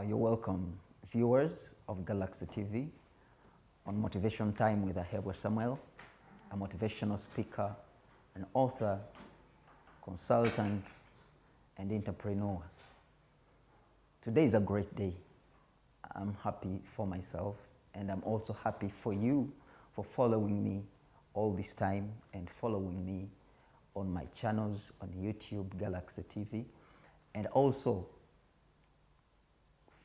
You're welcome, viewers of Galaxy TV, on Motivation Time with Ahebwe Samuel, a motivational speaker, an author, consultant, and entrepreneur. Today is a great day. I'm happy for myself, and I'm also happy for you for following me all this time and following me on my channels on YouTube, Galaxy TV, and also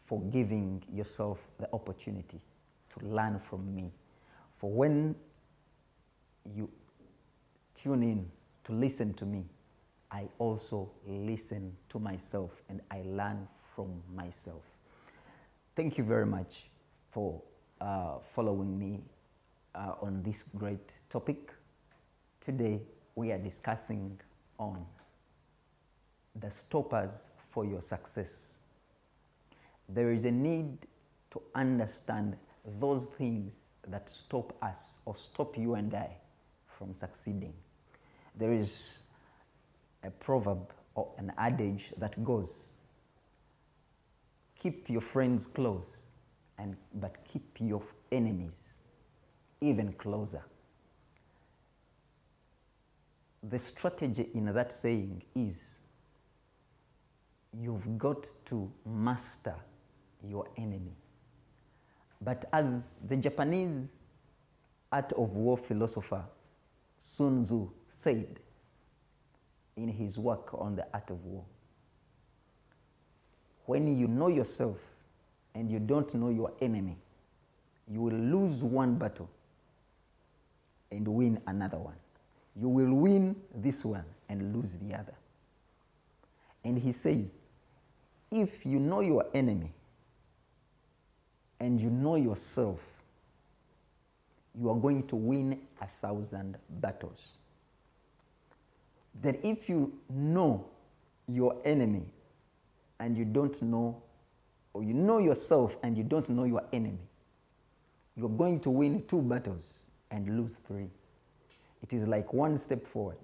for giving yourself the opportunity to learn from me. For when you tune in to listen to me, I also listen to myself and I learn from myself. Thank you very much for following me on this great topic. Today we are discussing on the stoppers for your success. There is a need to understand those things that stop us or stop you and I from succeeding. There is a proverb or an adage that goes, keep your friends close, but keep your enemies even closer. The strategy in that saying is you've got to master your enemy. But as the Japanese art of war philosopher Sun Tzu said in his work on the art of war, when you know yourself and you don't know your enemy, you will lose one battle and win another one. You will win this one and lose the other. And he says, if you know your enemy and you know yourself, you are going to win 1,000 battles. That if you know your enemy and you don't know, or you know yourself and you don't know your enemy, you're going to win 2 battles and lose 3. It is like 1 step forward,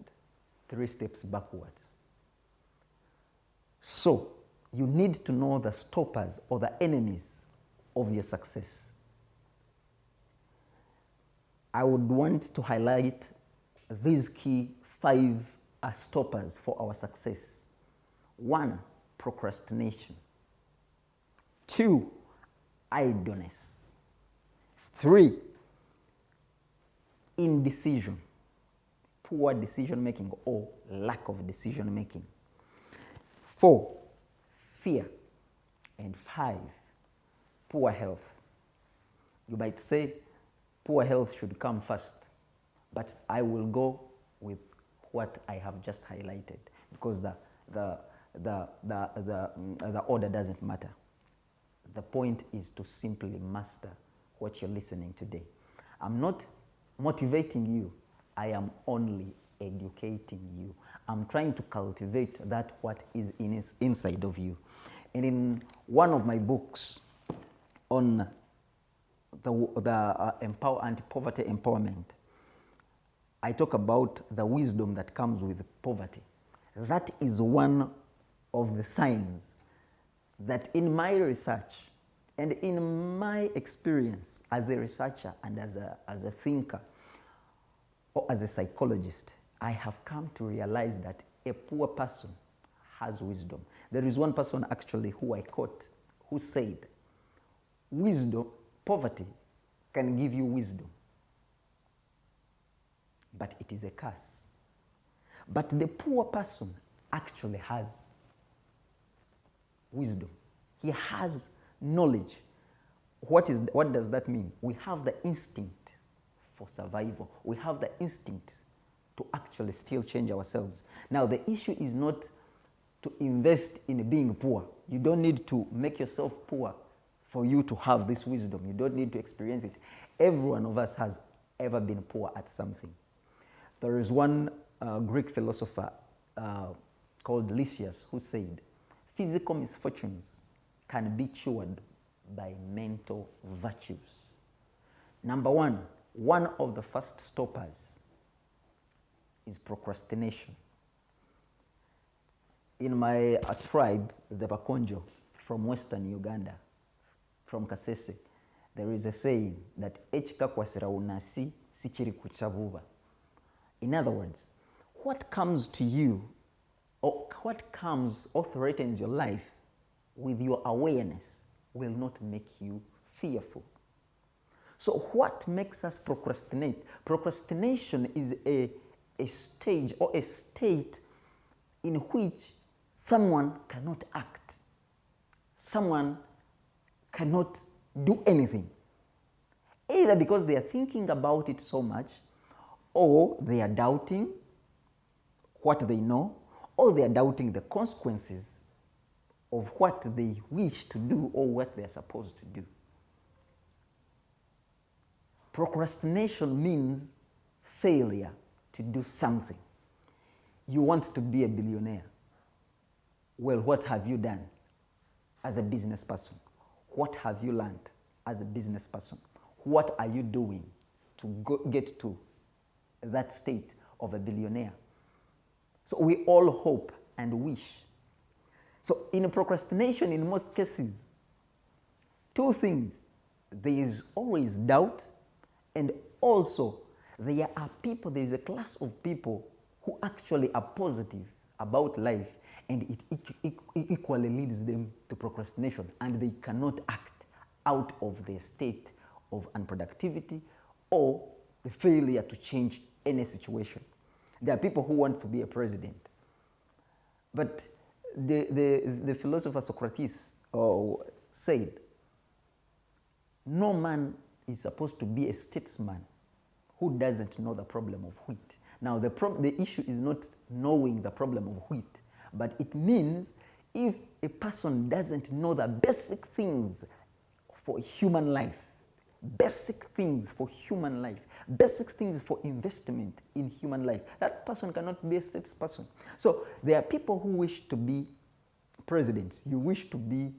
3 steps backward. So, you need to know the stoppers or the enemies of your success. I would want to highlight these key 5 stoppers for our success. 1, procrastination. 2, idleness. 3, indecision, poor decision making or lack of decision making. 4, fear. And 5, poor health. You might say poor health should come first, but I will go with what I have just highlighted because the order doesn't matter. The point is to simply master what you're listening today. I'm not motivating you. I am only educating you. I'm trying to cultivate that what is inside of you. And in one of my books on the anti-poverty empowerment, I talk about the wisdom that comes with poverty. That is one of the signs that in my research and in my experience as a researcher and as a thinker or as a psychologist, I have come to realize that a poor person has wisdom. There is one person actually who I quote who said, wisdom, poverty can give you wisdom, but it is a curse. But the poor person actually has wisdom. He has knowledge. What does that mean? We have the instinct for survival. We have the instinct to actually still change ourselves. Now, the issue is not to invest in being poor. You don't need to make yourself poor for you to have this wisdom. You don't need to experience it. Every one of us has ever been poor at something. There is one Greek philosopher called Lysias who said, physical misfortunes can be cured by mental virtues. Number 1, one of the first stoppers is procrastination. In my tribe, the Bakonjo, from Western Uganda, from Kasese, there is a saying that ekikakwasira unasi sichiri kuchabuba. In other words, what comes to you or what comes or threatens your life with your awareness will not make you fearful. So what makes us procrastinate? Procrastination is a stage or a state in which someone cannot act. Someone cannot do anything. Either because they are thinking about it so much, or they are doubting what they know, or they are doubting the consequences of what they wish to do or what they are supposed to do. Procrastination means failure to do something. You want to be a billionaire. Well, what have you done as a business person? What have you learned as a business person? What are you doing to get to that state of a billionaire? So we all hope and wish. So in procrastination, in most cases, two things. There is always doubt, and also there are people, there is a class of people who actually are positive about life, and it equally leads them to procrastination, and they cannot act out of their state of unproductivity or the failure to change any situation. There are people who want to be a president, but the philosopher Socrates said, no man is supposed to be a statesman who doesn't know the problem of wheat. Now, the issue is not knowing the problem of wheat, but it means if a person doesn't know the basic things for human life, basic things for human life, basic things for investment in human life, that person cannot be a statesperson. So there are people who wish to be presidents. You wish to be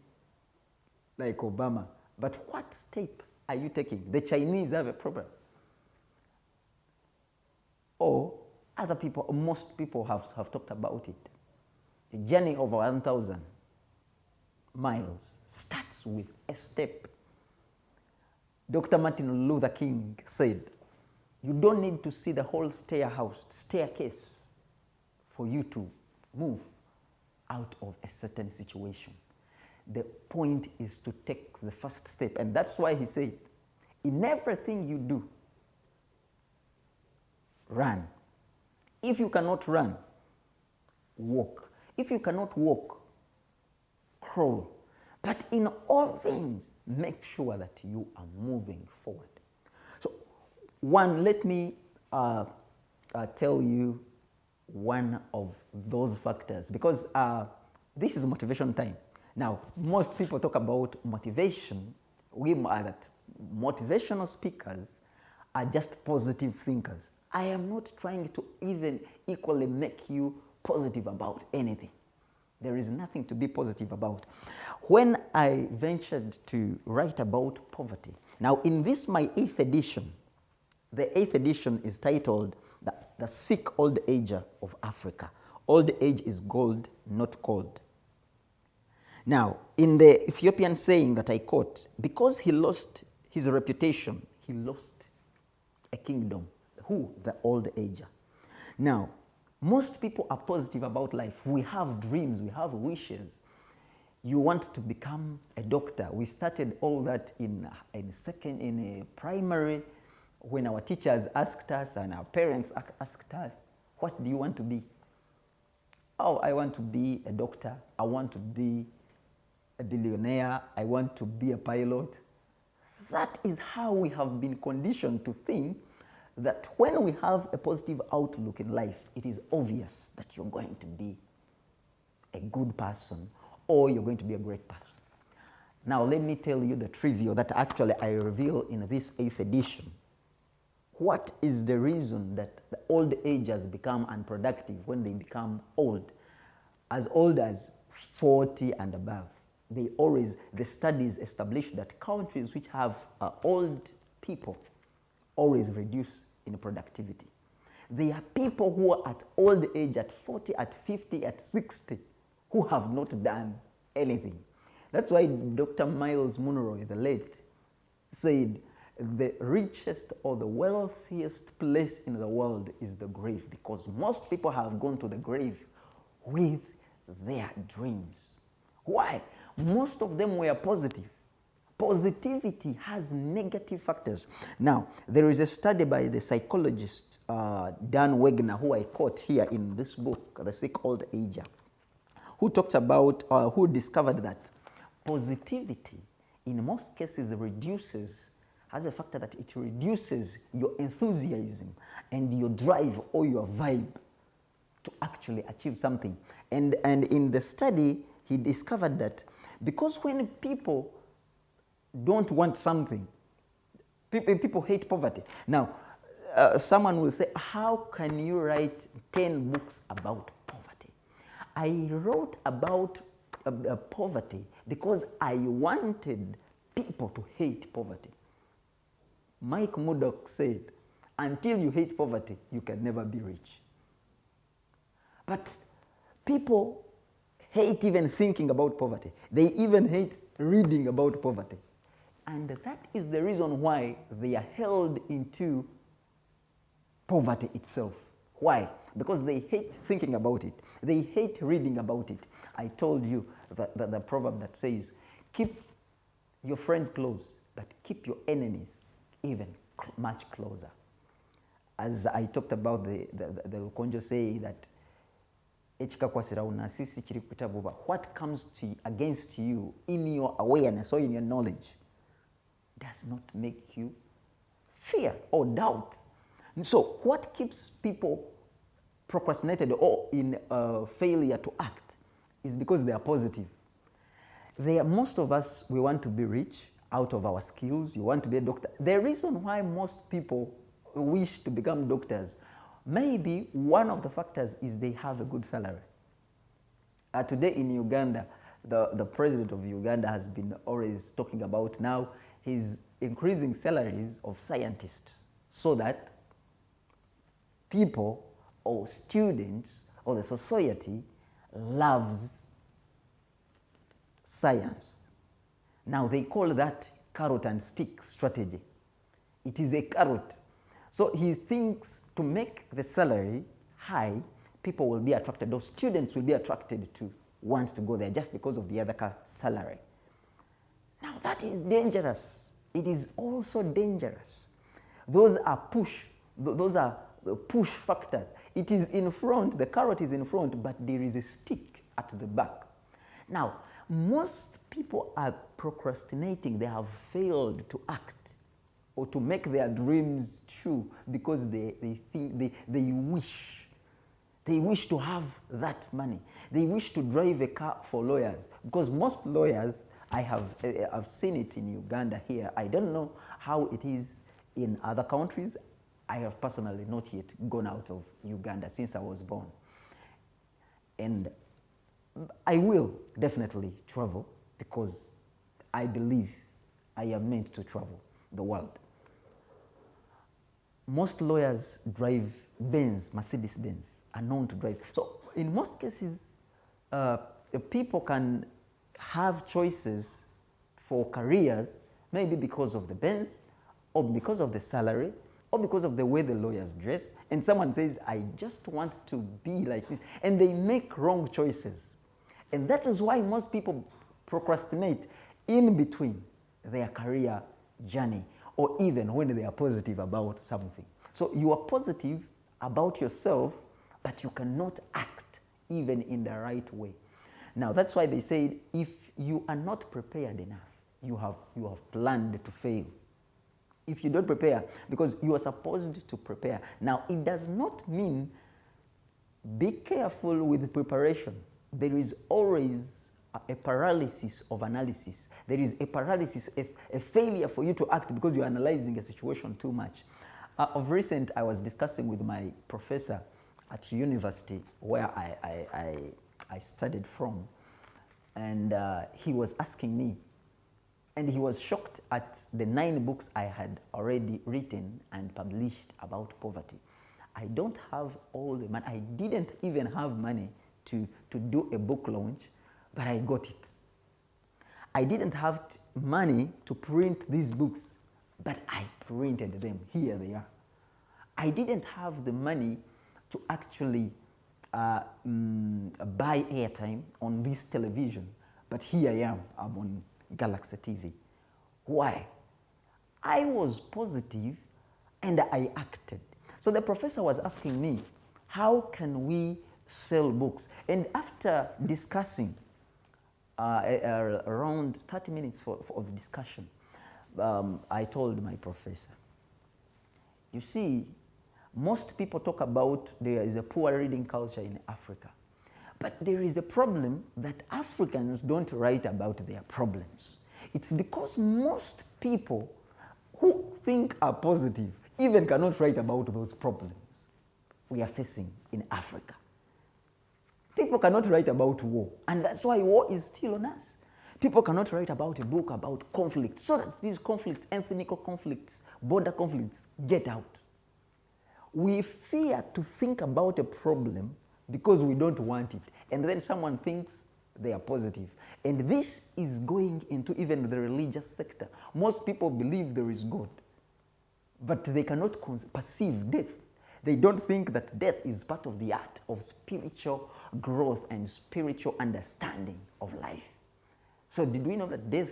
like Obama, but what step are you taking? The Chinese have a problem. Or other people, most people have talked about it. A journey of 1,000 miles starts with a step. Dr. Martin Luther King said, you don't need to see the whole staircase for you to move out of a certain situation. The point is to take the first step. And that's why he said, in everything you do, run. If you cannot run, walk. If you cannot walk, crawl. But in all things, make sure that you are moving forward. So, one, let me tell you one of those factors, because this is motivation time. Now, most people talk about motivation. We are that motivational speakers are just positive thinkers. I am not trying to even equally make you positive about anything. There is nothing to be positive about. When I ventured to write about poverty, now in this my 8th edition, the 8th edition is titled The Sick Old Ager of Africa. Old age is gold, not cold. Now, in the Ethiopian saying that I quote, because he lost his reputation, he lost a kingdom. Who? The old ager. Now, most people are positive about life. We have dreams, we have wishes. You want to become a doctor. We started all that in a primary, when our teachers asked us and our parents asked us, what do you want to be? Oh, I want to be a doctor. I want to be a billionaire. I want to be a pilot. That is how we have been conditioned to think that when we have a positive outlook in life, it is obvious that you're going to be a good person or you're going to be a great person. Now, let me tell you the trivia that actually I reveal in this 8th edition. What is the reason that the old agers become unproductive when they become old? As old as 40 and above. The studies establish that countries which have old people always reduce in productivity. There are people who are at old age, at 40, at 50, at 60, who have not done anything. That's why Dr. Miles Monroe, the late, said the richest or the wealthiest place in the world is the grave, because most people have gone to the grave with their dreams. Why? Most of them were positive. Positivity has negative factors. Now, there is a study by the psychologist Dan Wegner, who I quote here in this book, The Sick Old Ager, who talked about, who discovered that positivity in most cases has a factor that it reduces your enthusiasm and your drive or your vibe to actually achieve something. And in the study, he discovered that because when people don't want something, people hate poverty. Now, someone will say, how can you write 10 books about poverty? I wrote about poverty because I wanted people to hate poverty. Mike Murdoch said, until you hate poverty, you can never be rich. But people hate even thinking about poverty. They even hate reading about poverty. And that is the reason why they are held into poverty itself. Why? Because they hate thinking about it. They hate reading about it. I told you that the proverb that says, keep your friends close, but keep your enemies even much closer. As I talked about the Lukonjo saying that what comes against you in your awareness or in your knowledge does not make you fear or doubt. So what keeps people procrastinated or in failure to act is because they are positive. Most of us, we want to be rich out of our skills. You want to be a doctor. The reason why most people wish to become doctors, maybe one of the factors is they have a good salary. Today in Uganda, the president of Uganda has been always talking about now he's increasing salaries of scientists so that people or students or the society loves science. Now they call that carrot and stick strategy. It is a carrot. So he thinks to make the salary high, people will be attracted, those students will be attracted to want to go there just because of the other salary. Now that is dangerous. It is also dangerous. Those are push factors. It is in front, the carrot is in front, but there is a stick at the back. Now, most people are procrastinating. They have failed to act or to make their dreams true because they think they wish to have that money. They wish to drive a car for lawyers, because most lawyers, I've seen it in Uganda here. I don't know how it is in other countries. I have personally not yet gone out of Uganda since I was born. And I will definitely travel because I believe I am meant to travel the world. Most lawyers drive Benz, Mercedes-Benz, are known to drive. So in most cases, people can have choices for careers, maybe because of the Benz, or because of the salary, or because of the way the lawyers dress. And someone says, I just want to be like this. And they make wrong choices. And that is why most people procrastinate in between their career journey, or even when they are positive about something. So you are positive about yourself, but you cannot act even in the right way. Now, that's why they say if you are not prepared enough, you have planned to fail. If you don't prepare, because you are supposed to prepare. Now, it does not mean be careful with preparation. There is always a paralysis of analysis. There is a paralysis, a failure for you to act because you're analyzing a situation too much. Of recent, I was discussing with my professor at university where I studied from, and he was asking me, and he was shocked at the 9 books I had already written and published about poverty. I don't have all the money. I didn't even have money to do a book launch, but I got it. I didn't have money to print these books, but I printed them. Here they are. I didn't have the money to actually buy airtime on this television, but here I am. I'm on Galaxy TV. Why? I was positive and I acted. So the professor was asking me, how can we sell books? And after discussing around 30 minutes of discussion, I told my professor, you see, most people talk about there is a poor reading culture in Africa. But there is a problem that Africans don't write about their problems. It's because most people who think are positive even cannot write about those problems we are facing in Africa. People cannot write about war, and that's why war is still on us. People cannot write about a book about conflict, so that these conflicts, ethnic conflicts, border conflicts, get out. We fear to think about a problem because we don't want it, and then someone thinks they are positive. And this is going into even the religious sector. Most people believe there is God, but they cannot perceive death. They don't think that death is part of the art of spiritual growth and spiritual understanding of life. So did we know that death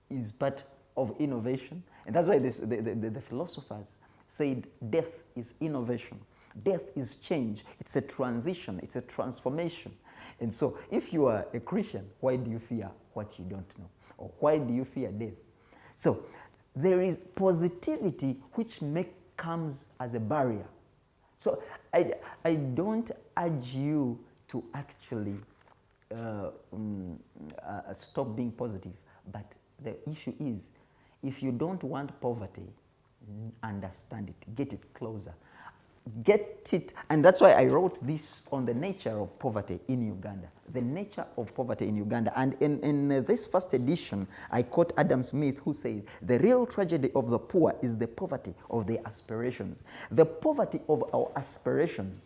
is part of innovation? And that's why the philosophers said death is innovation. Death is change. It's a transition. It's a transformation. And so if you are a Christian, why do you fear what you don't know? Or why do you fear death? So there is positivity which comes as a barrier. So I don't urge you to actually stop being positive. But the issue is, if you don't want poverty, understand it, get it closer. Get it, and that's why I wrote this on the nature of poverty in Uganda. The nature of poverty in Uganda. And in this first edition, I quote Adam Smith, who says, the real tragedy of the poor is the poverty of their aspirations. The poverty of our aspirations.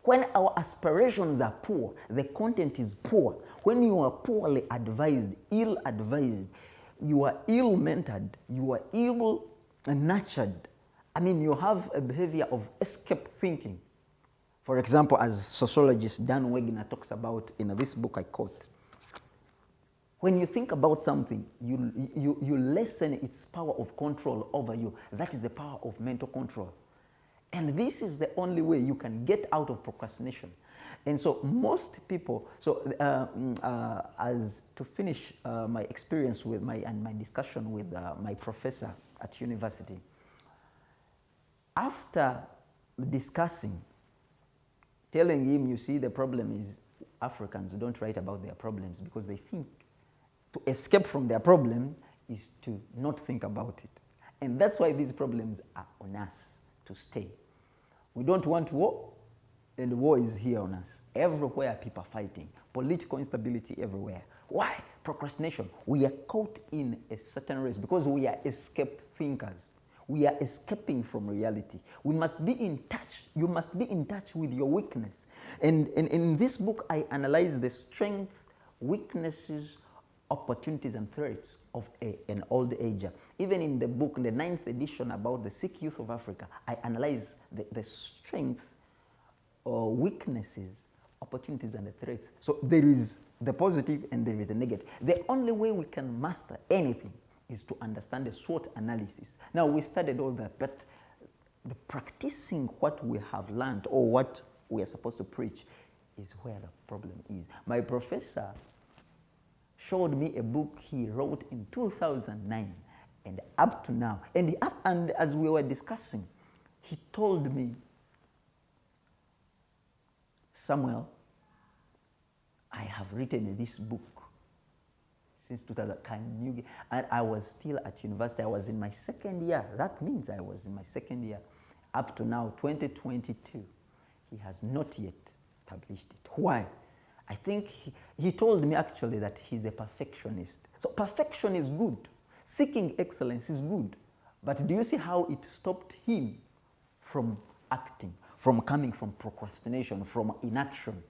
When our aspirations are poor, the content is poor. When you are poorly advised, ill-advised, you are ill-mentored, you are ill-nurtured, I mean, you have a behavior of escape thinking. For example, as sociologist Dan Wegner talks about in this book I quote, when you think about something, you lessen its power of control over you. That is the power of mental control. And this is the only way you can get out of procrastination. And so most people, as to finish my experience with my discussion with my professor at university, after discussing, telling him, you see, the problem is Africans don't write about their problems because they think to escape from their problem is to not think about it. And that's why these problems are on us to stay. We don't want war, and war is here on us. Everywhere people are fighting, political instability everywhere. Why? Procrastination. We are caught in a certain race because we are escape thinkers. We are escaping from reality. We must be in touch. You must be in touch with your weakness. And in this book, I analyze the strengths, weaknesses, opportunities, and threats of an old ager. Even in the book, in the 9th edition about the sick youth of Africa, I analyze the strengths, weaknesses, opportunities, and the threats. So there is the positive and there is the negative. The only way we can master anything is to understand the SWOT analysis. Now, we studied all that, but the practicing what we have learned or what we are supposed to preach is where the problem is. My professor showed me a book he wrote in 2009, and up to now, and as we were discussing, he told me, Samuel, I have written this book since 2000, and I was still at university. I was in my second year. That means I was in my second year. Up to now, 2022, he has not yet published it. Why? I think he told me actually that he's a perfectionist. So perfection is good. Seeking excellence is good. But do you see how it stopped him from acting, from coming from procrastination, from inaction?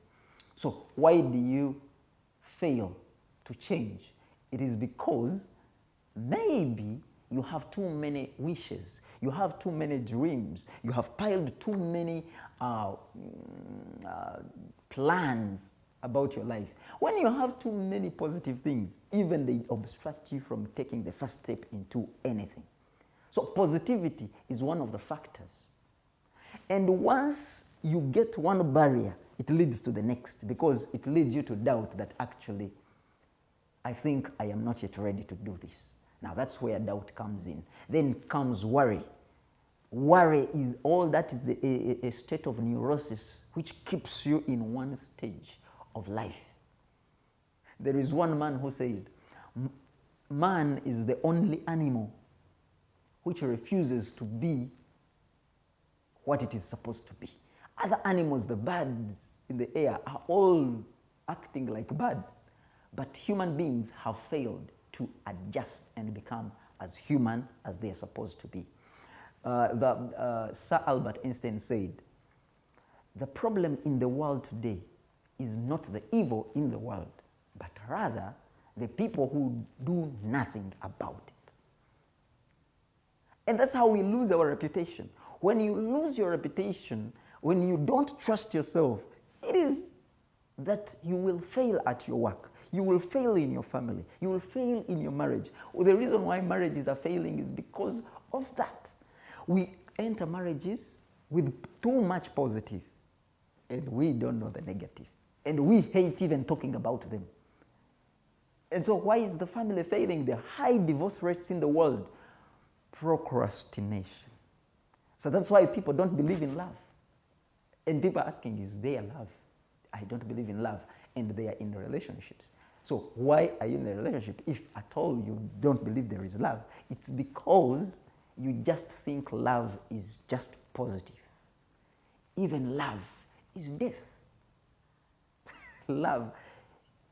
So why do you fail to change, it is because maybe you have too many wishes, you have too many dreams, you have piled too many plans about your life. When you have too many positive things, even they obstruct you from taking the first step into anything. So positivity is one of the factors. And once you get one barrier, it leads to the next, because it leads you to doubt that actually, I think I am not yet ready to do this. Now that's where doubt comes in. Then comes worry. Worry is all that is a state of neurosis which keeps you in one stage of life. There is one man who said, man is the only animal which refuses to be what it is supposed to be. Other animals, the birds in the air, are all acting like birds. But human beings have failed to adjust and become as human as they are supposed to be. Sir Albert Einstein said, the problem in the world today is not the evil in the world, but rather the people who do nothing about it. And that's how we lose our reputation. When you lose your reputation, when you don't trust yourself, it is that you will fail at your work. You will fail in your family. You will fail in your marriage. Well, the reason why marriages are failing is because of that. We enter marriages with too much positive, and we don't know the negative. And we hate even talking about them. And so why is the family failing? The high divorce rates in the world. Procrastination. So that's why people don't believe in love. And people are asking, is there love? I don't believe in love. And they are in relationships. So why are you in a relationship if at all you don't believe there is love? It's because you just think love is just positive. Even love is death. Love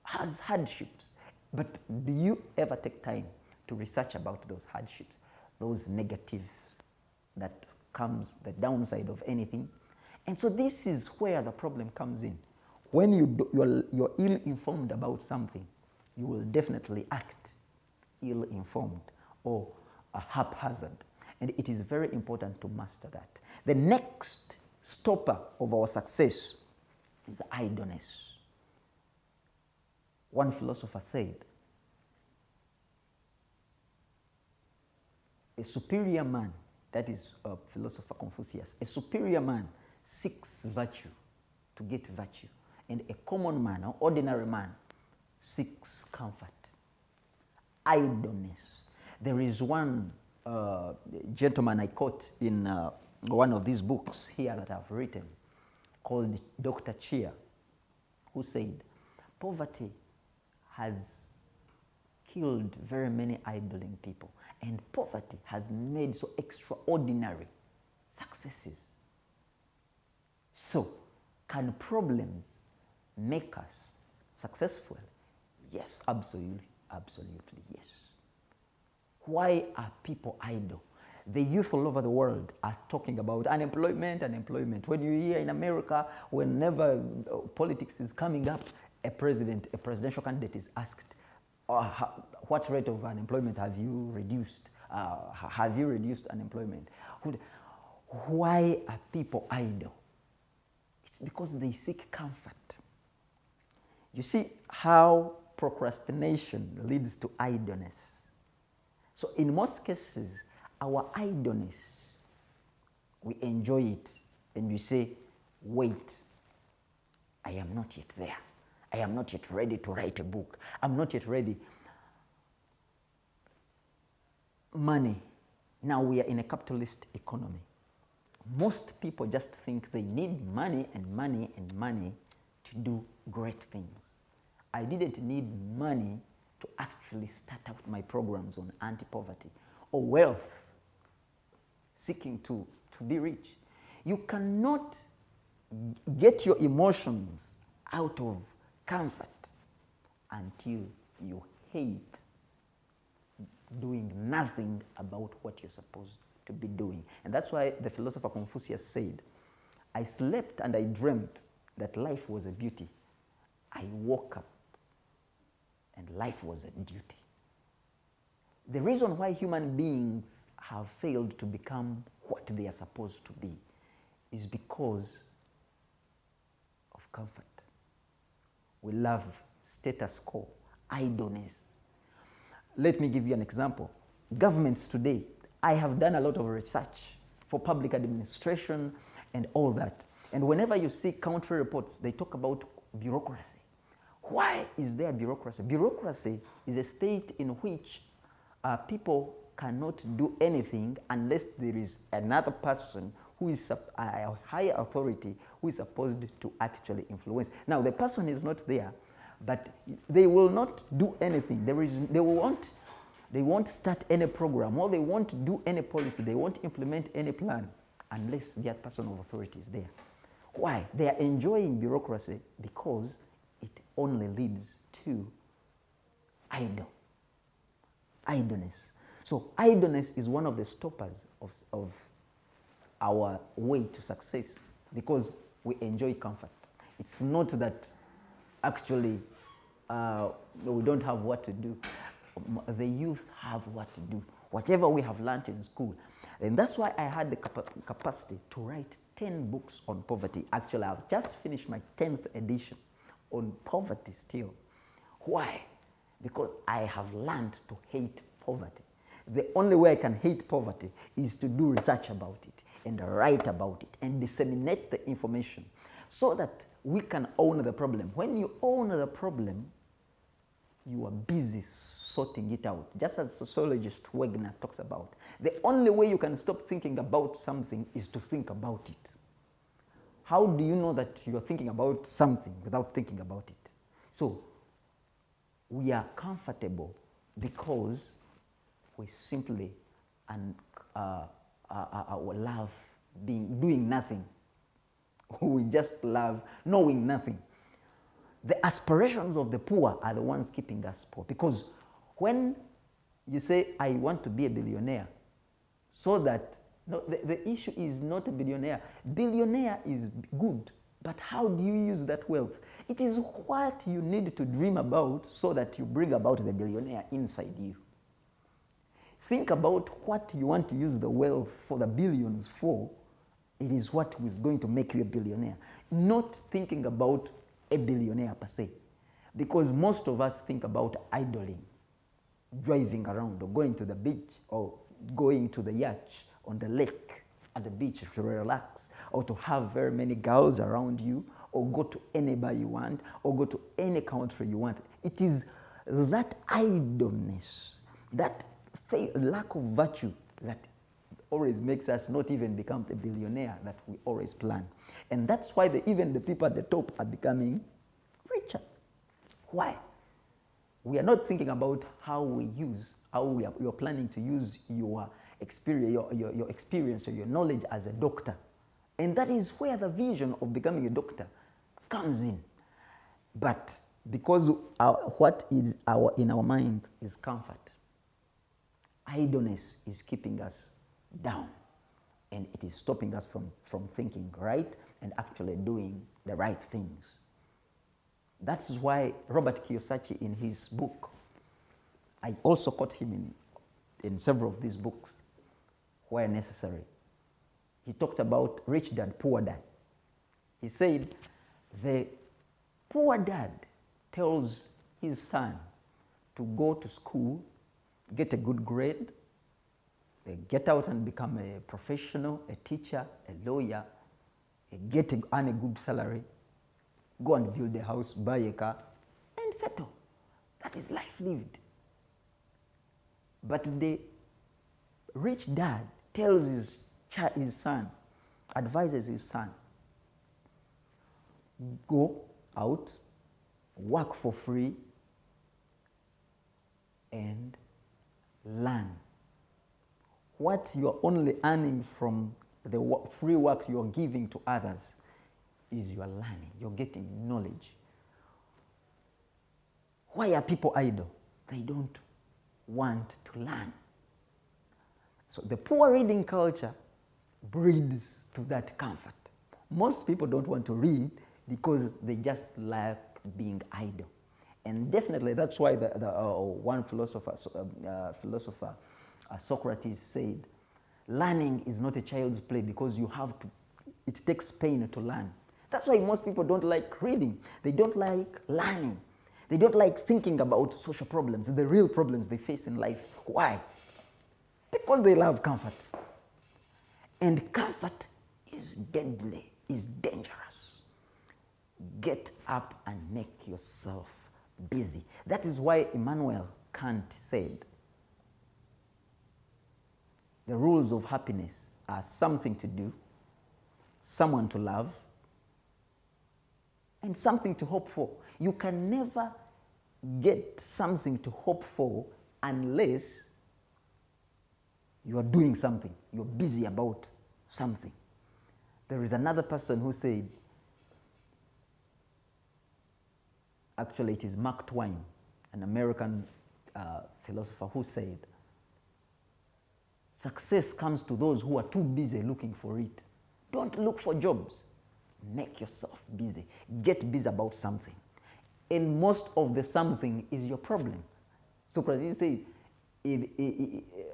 has hardships. But do you ever take time to research about those hardships, those negative that comes, the downside of anything? And so this is where the problem comes in. When you're ill-informed about something, you will definitely act ill-informed or haphazard. And it is very important to master that. The next stopper of our success is idleness. One philosopher said, a superior man, that is philosopher Confucius, a superior man seeks virtue to get virtue. And a common man, an ordinary man, seeks comfort. Idleness. There is one gentleman I quote in one of these books here that I've written called Dr. Chia, who said, poverty has killed very many idling people, and poverty has made so extraordinary successes. So, can problems make us successful? Yes, absolutely, absolutely, yes. Why are people idle? The youth all over the world are talking about unemployment. When you hear in America, whenever politics is coming up, a presidential candidate is asked, what rate of unemployment have you reduced? Have you reduced unemployment? Why are people idle? It's because they seek comfort. You see how procrastination leads to idleness. So in most cases, our idleness, we enjoy it and we say, wait, I am not yet there. I am not yet ready to write a book. I'm not yet ready. Money. Now we are in a capitalist economy. Most people just think they need money and money and money to do great things. I didn't need money to actually start out my programs on anti-poverty or wealth, seeking to be rich. You cannot get your emotions out of comfort until you hate doing nothing about what you're supposed to be doing. And that's why the philosopher Confucius said, I slept and I dreamt that life was a beauty. I woke up and life was a duty. The reason why human beings have failed to become what they are supposed to be is because of comfort. We love status quo, idleness. Let me give you an example. Governments today, I have done a lot of research for public administration and all that. And whenever you see country reports, they talk about bureaucracy. Why is there bureaucracy? Bureaucracy is a state in which people cannot do anything unless there is another person who is a higher authority who is supposed to actually influence. Now, the person is not there, but they will not do anything. They won't start any program, or they won't do any policy, they won't implement any plan unless that person of authority is there. Why? They are enjoying bureaucracy because it only leads to idleness. So idleness is one of the stoppers of our way to success because we enjoy comfort. It's not that actually we don't have what to do. The youth have what to do, whatever we have learned in school. And that's why I had the capacity to write 10 books on poverty. Actually, I've just finished my 10th edition on poverty still. Why? Because I have learned to hate poverty. The only way I can hate poverty is to do research about it and write about it and disseminate the information so that we can own the problem. When you own the problem, you are busy sorting it out. Just as sociologist Wegner talks about, the only way you can stop thinking about something is to think about it. How do you know that you are thinking about something without thinking about it? So we are comfortable because we simply love doing nothing. We just love knowing nothing. The aspirations of the poor are the ones keeping us poor. Because when you say, I want to be a billionaire, so that, no, the issue is not a billionaire. Billionaire is good, but how do you use that wealth? It is what you need to dream about so that you bring about the billionaire inside you. Think about what you want to use the wealth for the billions for. It is what is going to make you a billionaire. Not thinking about a billionaire per se. Because most of us think about idling, driving around or going to the beach or going to the yacht on the lake at the beach to relax or to have very many girls around you or go to any bar you want or go to any country you want. It is that idleness, that lack of virtue that always makes us not even become the billionaire that we always plan. And that's why even the people at the top are becoming richer. Why? We are not thinking about how you're planning to use your experience or your knowledge as a doctor. And that is where the vision of becoming a doctor comes in. But because what is in our mind is comfort, idleness is keeping us down, and it is stopping us from thinking right and actually doing the right things. That's why Robert Kiyosaki, in his book, I also quote him in several of these books where necessary. He talked about rich dad, poor dad. He said the poor dad tells his son to go to school, get a good grade, get out and become a professional, a teacher, a lawyer, earn a good salary, go and build a house, buy a car, and settle. That is life lived. But the rich dad tells his son, advises his son, go out, work for free, and learn. What you're only earning from the free work you're giving to others is you're learning, you're getting knowledge. Why are people idle? They don't want to learn. So the poor reading culture breeds to that comfort. Most people don't want to read because they just like being idle. And definitely that's why one philosopher, Socrates said, learning is not a child's play because it takes pain to learn. That's why most people don't like reading. They don't like learning. They don't like thinking about social problems, the real problems they face in life. Why? Because they love comfort. And comfort is deadly, is dangerous. Get up and make yourself busy. That is why Immanuel Kant said, the rules of happiness are something to do, someone to love, and something to hope for. You can never get something to hope for unless you are doing something, you're busy about something. There is another person who said, actually it is Mark Twain, an American philosopher, who said, success comes to those who are too busy looking for it. Don't look for jobs. Make yourself busy. Get busy about something. And most of the something is your problem. Socrates says,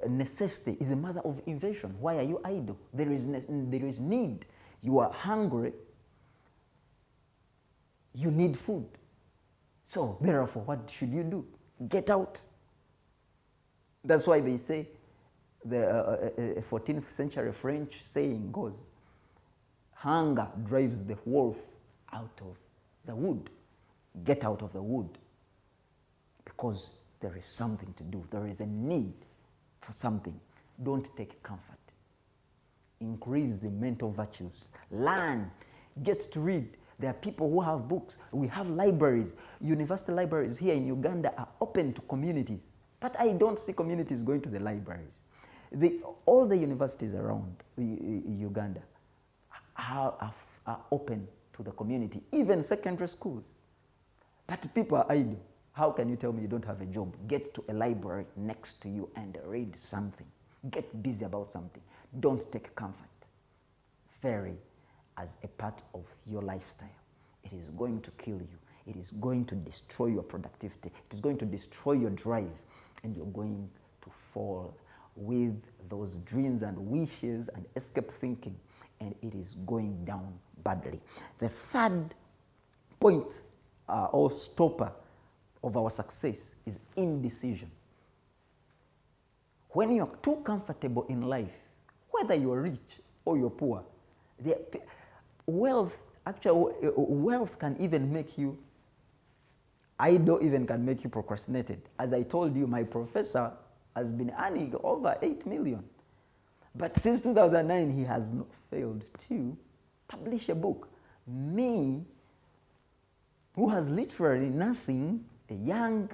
necessity is the mother of invention. Why are you idle? There is need. You are hungry. You need food. So, therefore, what should you do? Get out. That's why they say, the 14th century French saying goes, hunger drives the wolf out of the wood. Get out of the wood, because there is something to do. There is a need for something. Don't take comfort. Increase the mental virtues. Learn. Get to read. There are people who have books. We have libraries. University libraries here in Uganda are open to communities. But I don't see communities going to the libraries. All the universities around Uganda are open to the community, even secondary schools. But people are idle. How can you tell me you don't have a job? Get to a library next to you and read something. Get busy about something. Don't take comfort very as a part of your lifestyle. It is going to kill you. It is going to destroy your productivity. It is going to destroy your drive. And you're going to fall with those dreams and wishes and escape thinking. And it is going down badly. The third point or stopper of our success is indecision. When you're too comfortable in life, whether you're rich or you're poor, wealth can even make you idle, even can make you procrastinated. As I told you, my professor has been earning over 8 million. But since 2009, he has not failed to publish a book. Me, who has literally nothing, a young,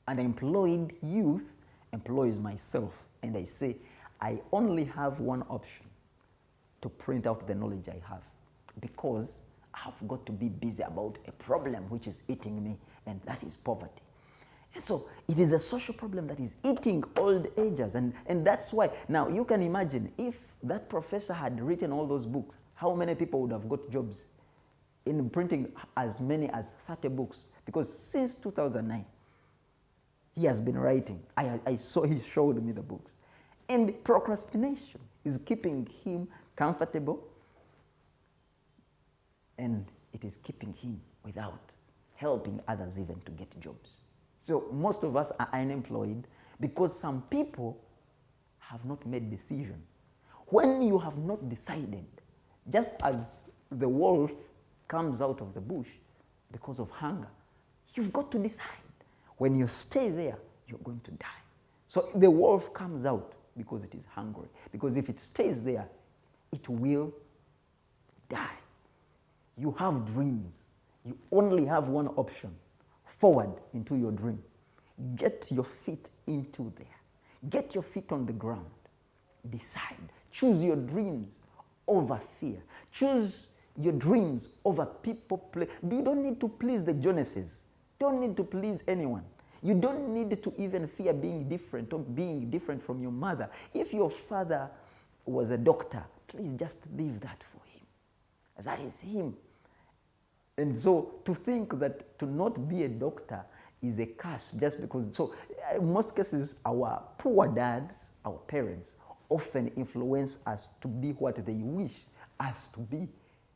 unemployed youth, employs myself. And I say, I only have one option: to print out the knowledge I have. Because I've got to be busy about a problem which is eating me, and that is poverty. And so it is a social problem that is eating old agers. And that's why, now you can imagine, if that professor had written all those books, how many people would have got jobs in printing as many as 30 books? Because since 2009, he has been writing. I saw he showed me the books. And procrastination is keeping him comfortable, and it is keeping him without helping others even to get jobs. So most of us are unemployed because some people have not made decision. When you have not decided, just as the wolf comes out of the bush because of hunger, you've got to decide. When you stay there, you're going to die. So the wolf comes out because it is hungry. Because if it stays there, it will die. You have dreams. You only have one option: forward into your dream. Get your feet into there. Get your feet on the ground. Decide. Choose your dreams over fear. Choose your dreams over people. You don't need to please the Joneses. Don't need to please anyone. You don't need to even fear being different or being different from your mother. If your father was a doctor, please just leave that for him. That is him. And so to think that to not be a doctor is a curse just because, so in most cases, our poor dads, our parents, often influence us to be what they wish us to be,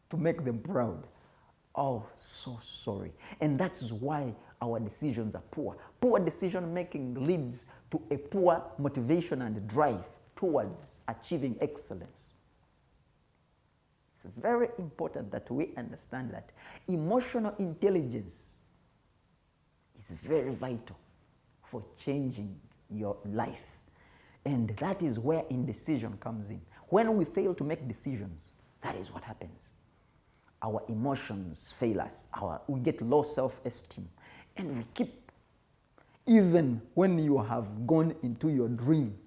to make them proud. Oh, so sorry. And that's why our decisions are poor. Poor decision making leads to a poor motivation and drive towards achieving excellence. It's very important that we understand that emotional intelligence is very vital for changing your life. And that is where indecision comes in. When we fail to make decisions, that is what happens. Our emotions fail us. We get low self-esteem. And we keep, even when you have gone into your dream,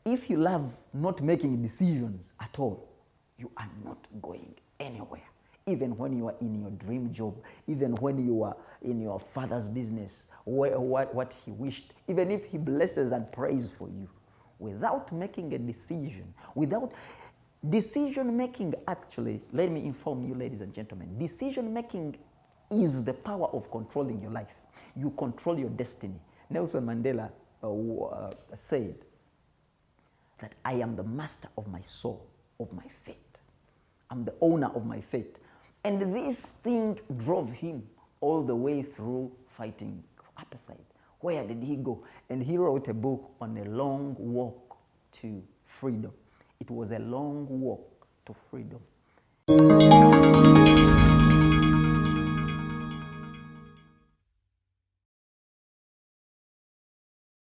if you love not making decisions at all, you are not going anywhere. Even when you are in your dream job, even when you are in your father's business, what he wished, even if he blesses and prays for you, without making a decision, without decision making, actually, let me inform you, ladies and gentlemen, decision making is the power of controlling your life. You control your destiny. Nelson Mandela said that I am the master of my soul, of my fate. I'm the owner of my fate. And this thing drove him all the way through fighting apartheid. Where did he go? And he wrote a book on a long walk to freedom. It was a long walk to freedom.